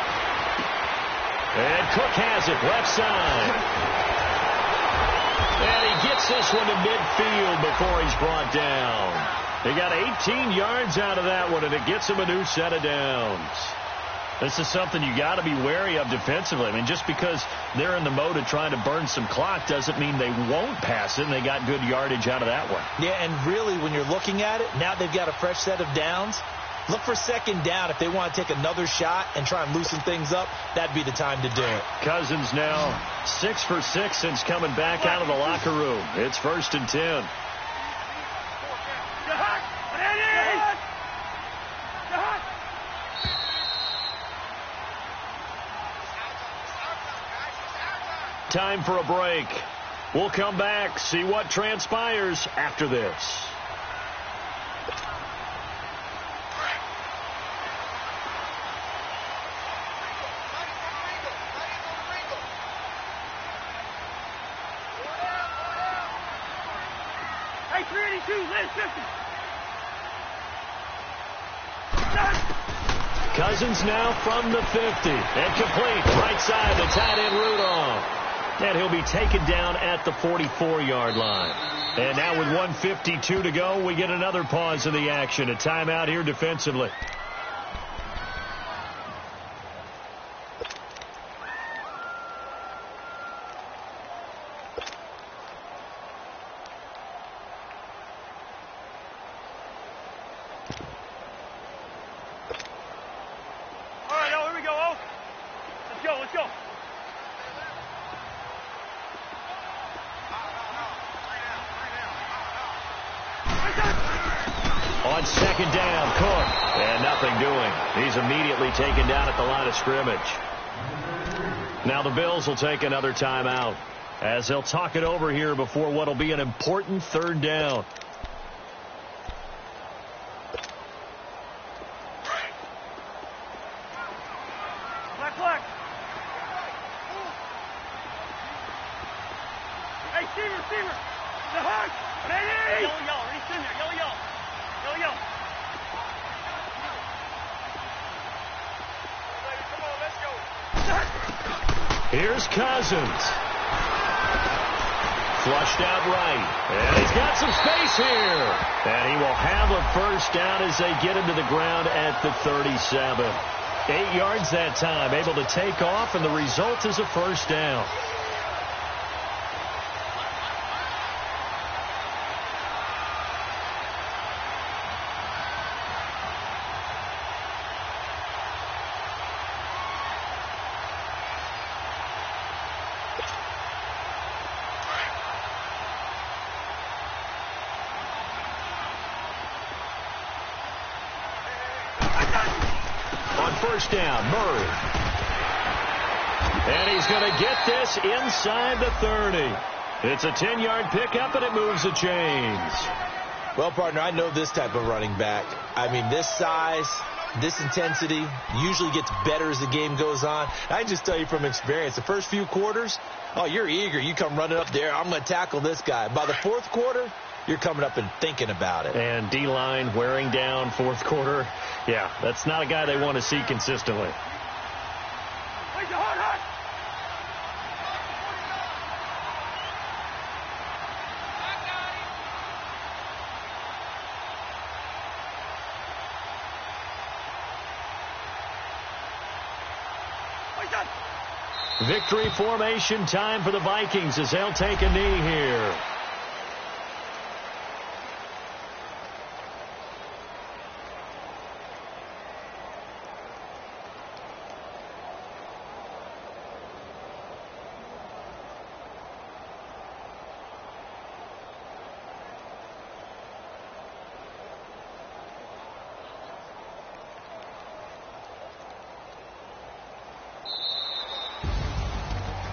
And Cook has it left side. And he gets this one to midfield before he's brought down. He got 18 yards out of that one, and it gets him a new set of downs. This is something you got to be wary of defensively. I mean, just because they're in the mode of trying to burn some clock doesn't mean they won't pass it, and they got good yardage out of that one. Yeah, and really, when you're looking at it, now they've got a fresh set of downs. Look for second down. If they want to take another shot and try and loosen things up, that'd be the time to do it. Cousins now 6 for 6 since coming back out of the locker room. It's 1st and 10. Time for a break. We'll come back, see what transpires after this. Hey, 382, let it 50. Cousins now from the 50. And complete. Right side, the tight end Rudolph. And he'll be taken down at the 44-yard line. And now with 1:52 to go, we get another pause in the action. A timeout here defensively. All right, here we go, O. Let's go. On second down, Cook. And nothing doing. He's immediately taken down at the line of scrimmage. Now the Bills will take another timeout as they'll talk it over here before what will be an important 3rd down. Black. Hey, receiver. The hug. Ready? Yellow. Reach in there. Yellow. Come on, let's go. Here's Cousins. Flushed out right. And he's got some space here. And he will have a 1st down as they get him to the ground at the 37. 8 yards that time. Able to take off, and the result is a 1st down. On 1st down, Murray. And he's going to get this inside the 30. It's a 10-yard pickup, and it moves the chains. Well, partner, I know this type of running back. I mean, this size, this intensity usually gets better as the game goes on. I can just tell you from experience, the first few quarters, oh, you're eager. You come running up there, I'm going to tackle this guy. By the 4th quarter, you're coming up and thinking about it. And D-line wearing down 4th quarter. Yeah, that's not a guy they want to see consistently. Victory formation time for the Vikings as they'll take a knee here.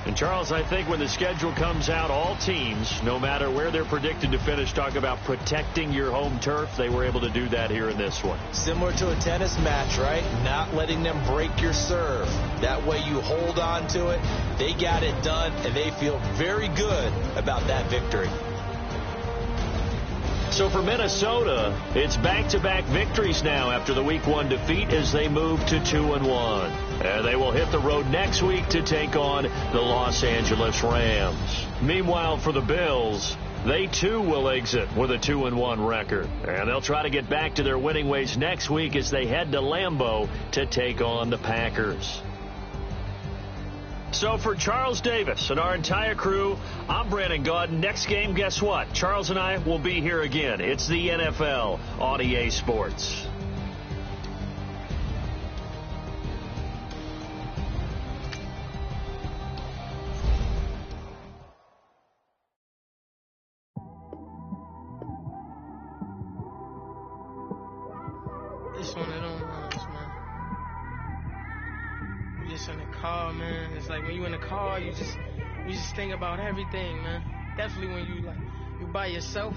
And, Charles, I think when the schedule comes out, all teams, no matter where they're predicted to finish, talk about protecting your home turf. They were able to do that here in this one. Similar to a tennis match, right? Not letting them break your serve. That way you hold on to it. They got it done, and they feel very good about that victory. So for Minnesota, it's back-to-back victories now after the Week 1 defeat as they move to 2-1. And they will hit the road next week to take on the Los Angeles Rams. Meanwhile, for the Bills, they too will exit with a 2-1 record. And they'll try to get back to their winning ways next week as they head to Lambeau to take on the Packers. So for Charles Davis and our entire crew, I'm Brandon Gaudin. Next game, guess what? Charles and I will be here again. It's the NFL on EA Sports. It's one of them ones, man. You just in the car, man. It's like when you in the car, you just think about everything, man. Definitely when you by yourself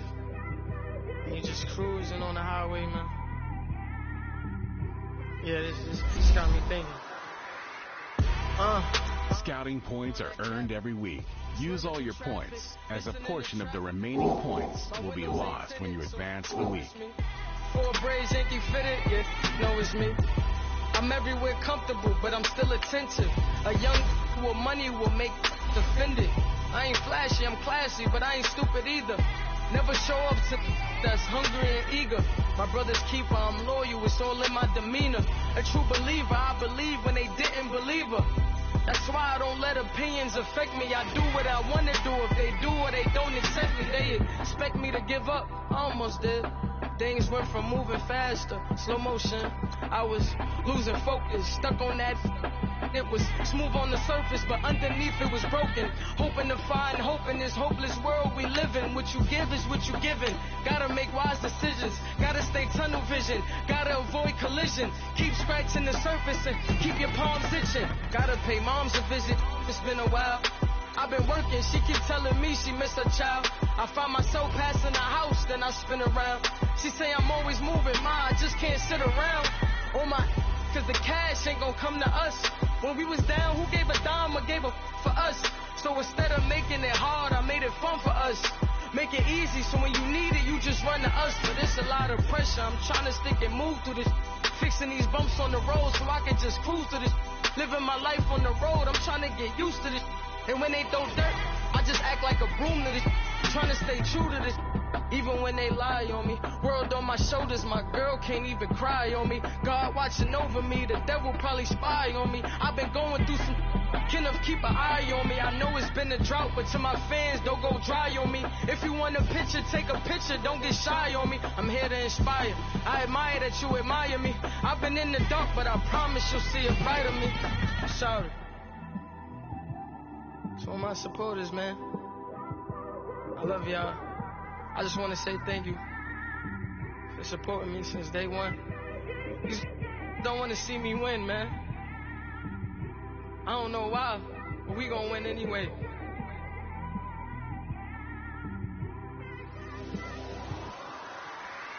and you just cruising on the highway, man. Yeah, this got me thinking. Scouting points are earned every week. Use all your points, as a portion of the remaining points will be lost when you advance the week. 4 braids, Yankee fitted, yeah, know it's me. I'm everywhere comfortable, but I'm still attentive. A young with money will make offended. I ain't flashy, I'm classy, but I ain't stupid either. Never show up to that's hungry and eager. My brother's keeper, I'm loyal, it's all in my demeanor. A true believer, I believe when they didn't believe her. That's why I don't let opinions affect me. I do what I want to do. If they do or they don't accept me, they expect me to give up. I almost did. Things went from moving faster, slow motion. I was losing focus, stuck on that. It was smooth on the surface, but underneath it was broken. Hoping to find hope in this hopeless world we live in. What you give is what you given. Gotta make wise decisions. Gotta stay tunnel vision. Gotta avoid collision. Keep scratching the surface and keep your palms itching. Gotta pay moms a visit. It's been a while. I've been working, she keep telling me she missed her child. I find myself passing the house, then I spin around. She say I'm always moving, ma, I just can't sit around. Oh my, cause the cash ain't gonna come to us. When we was down, who gave a dime or gave a for us? So instead of making it hard, I made it fun for us. Make it easy, so when you need it, you just run to us. But it's a lot of pressure, I'm trying to stick and move through this. Fixing these bumps on the road so I can just cruise to this. Living my life on the road, I'm trying to get used to this. And when they throw dirt, I just act like a broom to this. Trying to stay true to this. Even when they lie on me. World on my shoulders, my girl can't even cry on me. God watching over me, the devil probably spy on me. I've been going through some enough, keep an eye on me. I know it's been a drought, but to my fans, don't go dry on me. If you want a picture, take a picture, don't get shy on me. I'm here to inspire. I admire that you admire me. I've been in the dark, but I promise you'll see a brighter me. Sorry. To all my supporters, man. I love y'all. I just want to say thank you for supporting me since day one. You don't want to see me win, man. I don't know why, but we gonna win anyway.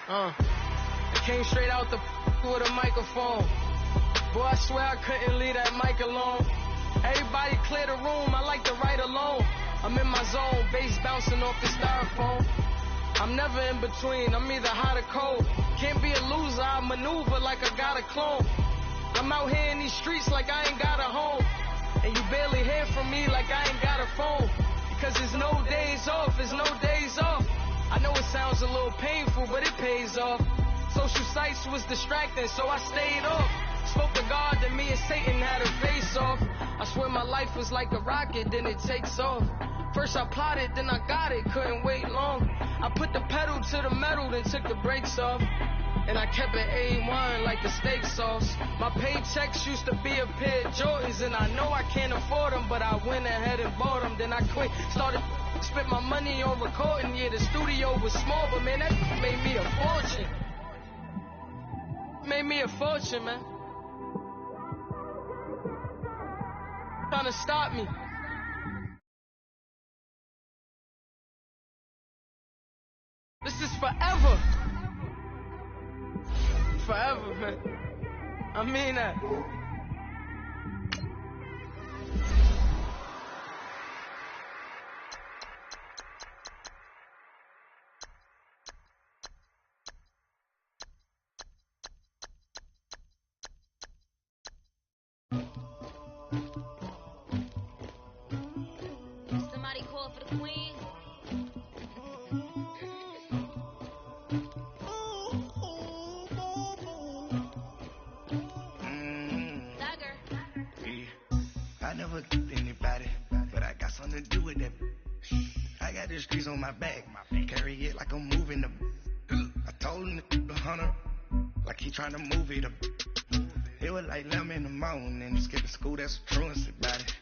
I came straight out the with a microphone. Boy, I swear I couldn't leave that mic alone. Everybody clear the room, I like to write alone. I'm in my zone, bass bouncing off the styrofoam. I'm never in between, I'm either hot or cold. Can't be a loser, I maneuver like I got a clone. I'm out here in these streets like I ain't got a home. And you barely hear from me like I ain't got a phone. Because there's no days off, there's no days off. I know it sounds a little painful, but it pays off. Social sites was distracting, so I stayed off. Spoke to God, then me and Satan had a face off. I swear my life was like a rocket, then it takes off. First I plotted, then I got it, couldn't wait long. I put the pedal to the metal, then took the brakes off. And I kept it A1 like the steak sauce. My paychecks used to be a pair of Jordans, and I know I can't afford them, but I went ahead and bought them. Then I quit, started spent my money on recording. Yeah, the studio was small, but man, that made me a fortune. Made me a fortune, man. Trying to stop me. This is forever. Forever, man. I mean that. the streets on my back. Carry it like I'm moving the. I told him the hunter, like he trying to move it up. It was like 11 in the morning. Skip to school, that's a truancy about it.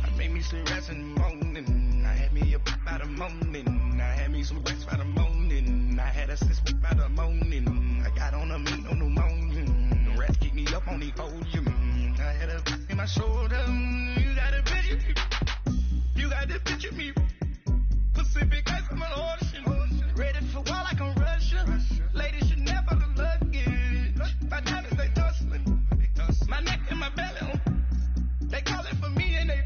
I made me some rest in the morning. I had me up by the morning. I had me some rest by the morning. I had a sis by the morning. I got on a meat on the morning. The rest keep me up on the podium. I had a in my shoulder. You got a picture. You got the picture me. Pacific ice on my ocean. Ready for war like I'm Russia. Ladies should never the luggage. My diamonds they tussling. My neck and my belly. They call it for me and they.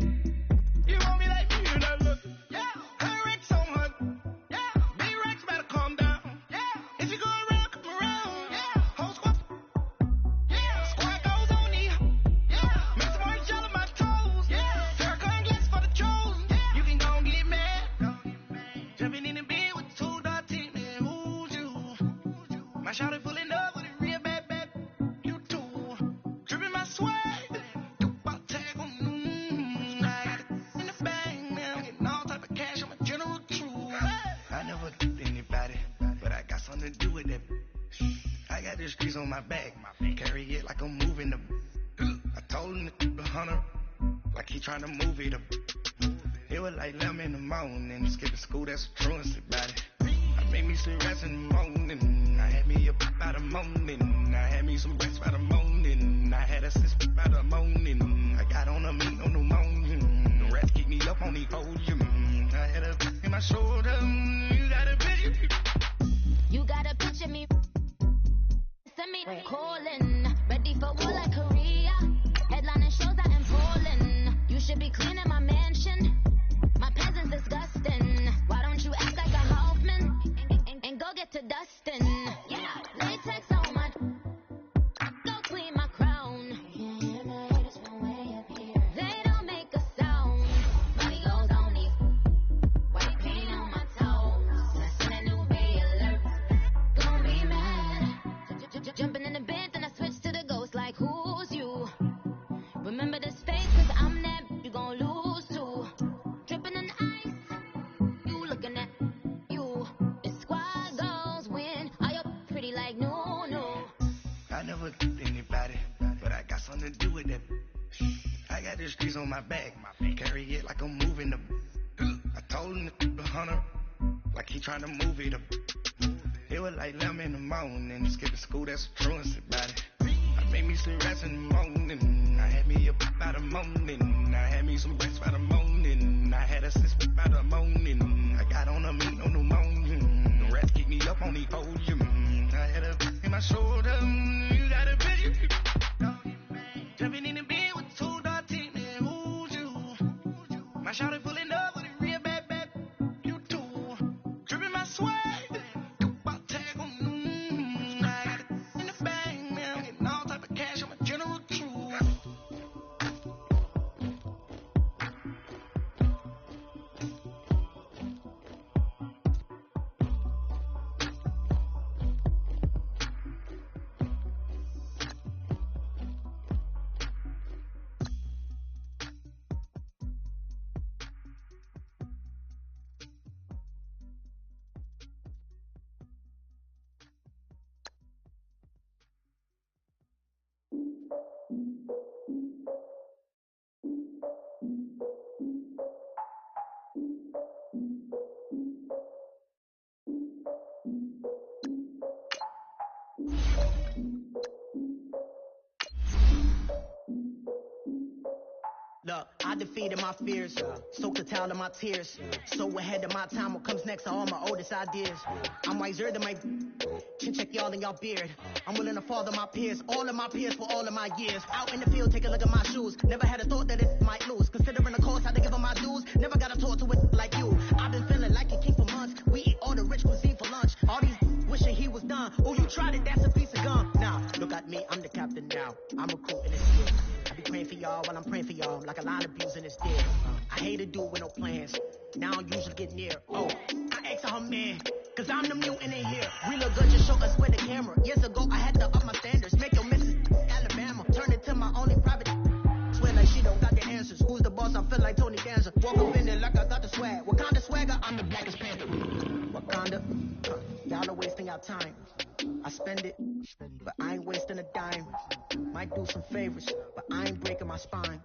You want me like me and I look. Yeah. Her Rex on her. Yeah. B-Rex better calm down. Yeah. If you go around, come around. Yeah. Whole squad. Yeah. Squad goes on me. Yeah. Make some orange gel on my toes. Yeah. Farrakhan gets for the trolls. Yeah. You can go and get mad. Jumping in the bed with 2 dark teeth. Man, who's you? My shawty pulling up with a real bad. You too. Dripping my swag. To do with that. I got the streets on my back. Carry it like I'm moving the. I told him the hunter, like he trying to move it up. It was like 11 in the morning. Skip to school, that's a truancy about it. I made me some rest in the morning. I had me up by the morning. I had me some rest by the morning. I had a sis by the morning. I got on a meat on the morning. The rest keep me up on the podium. I had a in my shoulder. You got a picture. You gotta picture me. Send me calling. Ready for war like Korea. Headlining shows out in Poland. You should be cleaning my mansion. My peasants disgusting. Why don't you act like a Hoffman and go get to dustin'? Yeah, latex on my. Go clean my crown. They don't make a sound. Money goes on these. White paint on my toes. That's in a new bay alert. Gonna be mad. Jumping in the bed, then I switch to the ghost like who's you? Remember this face, cause I'm that you gon' lose too. Dripping in ice, you looking at you. The squad goes win. Are you pretty like no? I never did anybody, but I got something to do with that. I got the streets on my back. Carry it like I'm moving the. I told him the hunter, like he trying to move it up. It was like 11 in the morning. Skip to school, that's a truancy about it. I made me some rest in the morning. I had me up by the morning. I had me some rest by the morning. I had a sis by the morning. I got on a meat on the morning. The rest keep me up on the podium. I had a in my shoulder. You got a picture. Jumping in the bed with 2 dark teeth. Man, who's you? My shawty pulling up with a real bad. You too. Dripping my swag. Look, I defeated my fears, soaked the towel in my tears. So ahead of my time, what comes next are all my oldest ideas. I'm wiser than my chin check y'all in y'all beard. I'm willing to father my peers, all of my peers for all of my years. Out in the field, take a look at my shoes. Never had a thought that it might lose. Considering the cost, I had to give up my dues. Never got a talk to it like you. I've been feeling like a king for months. We eat all the rich cuisine for lunch. All these wishing he was done. Oh, you tried it, that's a piece of gum. Now, look at me, I'm the captain now. I'm recruiting this year. I be praying for y'all while I'm praying for y'all. Like a line abusing this deal. I hate a dude with no plans. Now I usually get near. Oh, I ask her man, cause I'm the mutant in here. We look good, just show us where the camera. Years ago, I had to up my standards. Make your missus Alabama. Turn it to my only private. Swear like she don't got the answers. Who who's the boss, I feel like Tony Danza. Walk up in there like I got the swag. Wakanda swagger, I'm the blackest panther. Wakanda, y'all are wasting our time. I spend it, but I ain't wasting a dime. Might do some favors, but I ain't breaking my spine.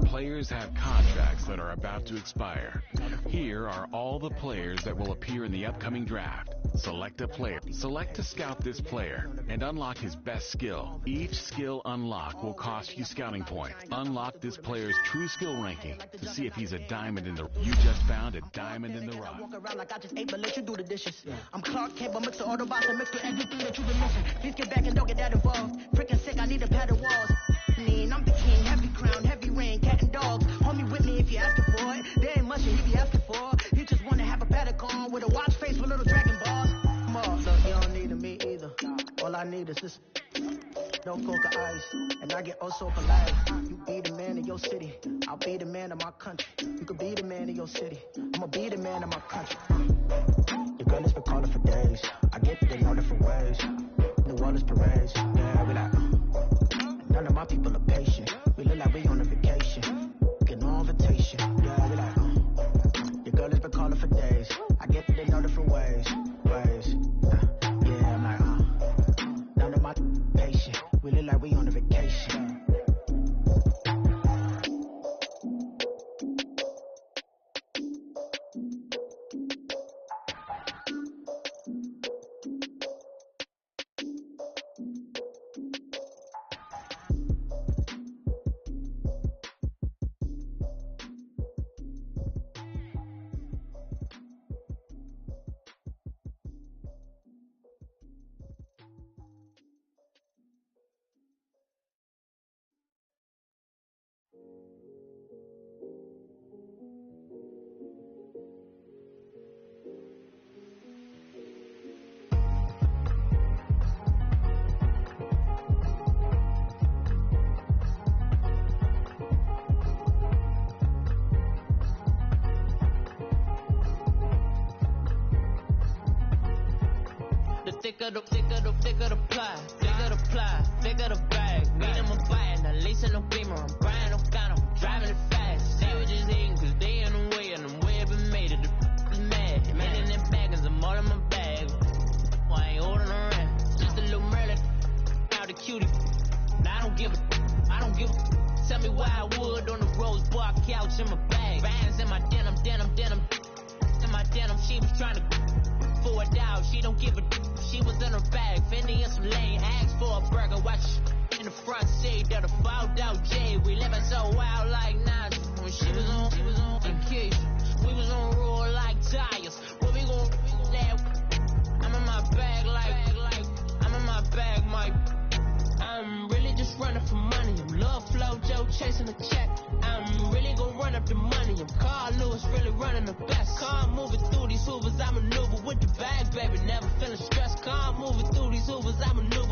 Players have contracts that are about to expire. Here are all the players that will appear in the upcoming draft. Select a player. Select to scout this player and unlock his best skill. Each skill unlock will cost you scouting points. Unlock this player's true skill ranking to see if he's a diamond in the... You just found a diamond in the rough. Walk around like I just ate, but let you do the dishes. I'm Clark Kent, but mix the Autobots and mix with everything that you've been missing. Please get back and don't get that involved. Freaking sick, I need a padded walls. I'm the king, heavy crown, heavy rain, cat and dogs. Homie with me if you asking for it. There ain't much that he be asking for. He just wanna have a paddock on with a watch face with little dragon balls. So you don't need me either. All I need is this. No coca ice, and I get oh so polite. You be the man of your city, I'll be the man of my country. You could be the man of your city, I'ma be the man of my country. Your girl has been calling for days. I get that they know different ways. New Orleans parades, yeah, we like. None of my people are patient. We look like we on a vacation. Get no invitation. Yeah, we like. Your girl has been calling for days. I get that they know different ways. Yeah, I'm like, none of my patient. We look like we on a vacation. Thicker the ply, thicker the bag. Meet them a buy, now leasing no beamer. I'm buying no gun, I'm driving it fast. They were just hating cause they in the way, and I'm way up and made it. The is mad. Man in them baggins, I'm all in my bag. Why I ain't holding around? Just a little Merlin, out the cutie. Now I don't give a. Tell me why I would on the rose bar couch in my bag. Bands in my denim. In my denim, she was trying to for it out. She don't give a. She was in her bag, Fendi and some lane, asked for a burger, watch in the front seat of the fouled out J. We living so wild like Nas. When she was on vacation, we was on roll like tires. What we gon' that? I'm in my bag like I'm in my bag, Mike. I'm really just running for money. I'm Love Flow Joe chasing the check. I'm really gon' run up the money. I'm Carl Lewis really running the best. Car moving through these hoovers, I maneuver with the bag, baby. Never feeling stressed. Car moving through these hoovers, I maneuver